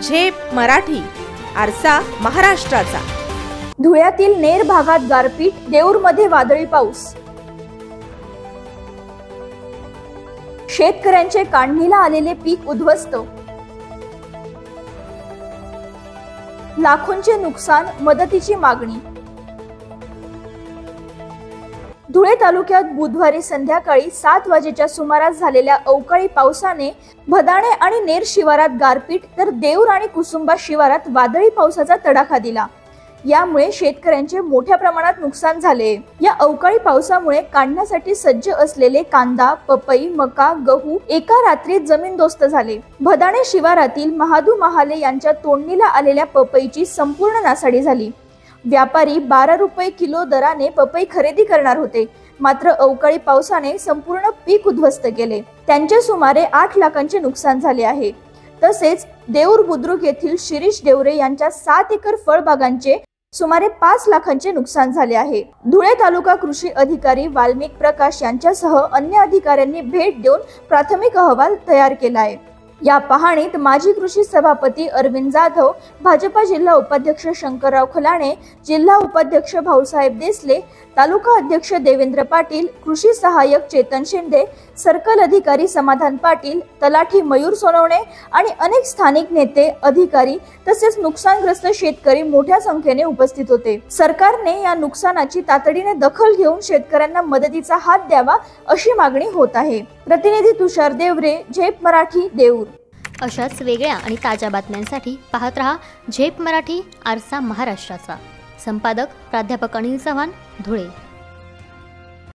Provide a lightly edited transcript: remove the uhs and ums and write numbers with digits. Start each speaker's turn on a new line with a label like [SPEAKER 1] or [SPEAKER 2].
[SPEAKER 1] झेप मराठी, आरसा महाराष्ट्राचा।
[SPEAKER 2] धुळ्यातील नेर भागात गारपीट, देऊरमध्ये वादळी पाऊस। शेतकऱ्यांचे काढणीला आलेले पीक उद्ध्वस्त, लाखोंचे नुकसान, मदतीची मागणी। धुळे तालुक्यात बुधवारी संध्याकाळी 7 वाजेच्या सुमारास झालेल्या अवकाळी पावसाने भदाणे आणि नेर शिवारात गारपीट तर देऊर आणि कुसुंबा शिवारात वादळी पावसाचा तडाखा दिला। यामुळे शेतकऱ्यांचे मोठ्या प्रमाणात नुकसान झाले। या अवकाळी पावसामुळे काढण्यासाठी सज्ज असलेले कांदा, पपई, मका, गहू एका रात्रीत जमीनदोस्त झाले। भदाणे शिवारातील महादू महाले यांच्या तोडणीला आलेल्या पपईची संपूर्ण नासाडी झाली। व्यापारी 12 रुपये किलो दराने पपई खरेदी करणार होते, मात्र अवकाळी पावसाने संपूर्ण पीक उद्ध्वस्त केले। त्यांचे सुमारे 8 लाखांचे नुकसान झाले आहे। तसेच देऊर बुद्रुक येथील शिरीष देवरे यांच्या 7 एकर फळबागांचे सुमारे 5 लाखांचे नुकसान झाले आहे। धुळे तालुका कृषी अधिकारी वाल्मिक प्रकाश यांच्यासह अन्य अधिकाऱ्यांनी भेट देऊन प्राथमिक अहवाल तयार केला आहे। या पाहणीत माजी कृषी सभापती अरविंद जाधव, भाजपा जिल्हा उपाध्यक्ष शंकरराव खलाणे, जिल्हा उपाध्यक्ष भाऊसाहेब देसले, तालुका अध्यक्ष देवेंद्र पाटील, कृषी सहाय्यक चेतन शिंदे, सर्कल अधिकारी समाधान पाटील, तलाठी मयूर सोनवणे आणि अनेक स्थानिक नेते, अधिकारी तसेच नुकसानग्रस्त शेतकरी मोठ्या संख्येने उपस्थित होते। सरकारने या नुकसानाची तातडीने दखल घेऊन शेतकऱ्यांना मदतीचा हात द्यावा अशी मागणी होत आहे। प्रतिनिधी तुषार देवरे, झेप मराठी, देऊर।
[SPEAKER 3] अशाच वेगळ्या आणि ताज्या बातम्यांसाठी पाहत रहा झेप मराठी, आरसा महाराष्ट्राचा। संपादक प्राध्यापक अनिल चव्हाण, धुळे।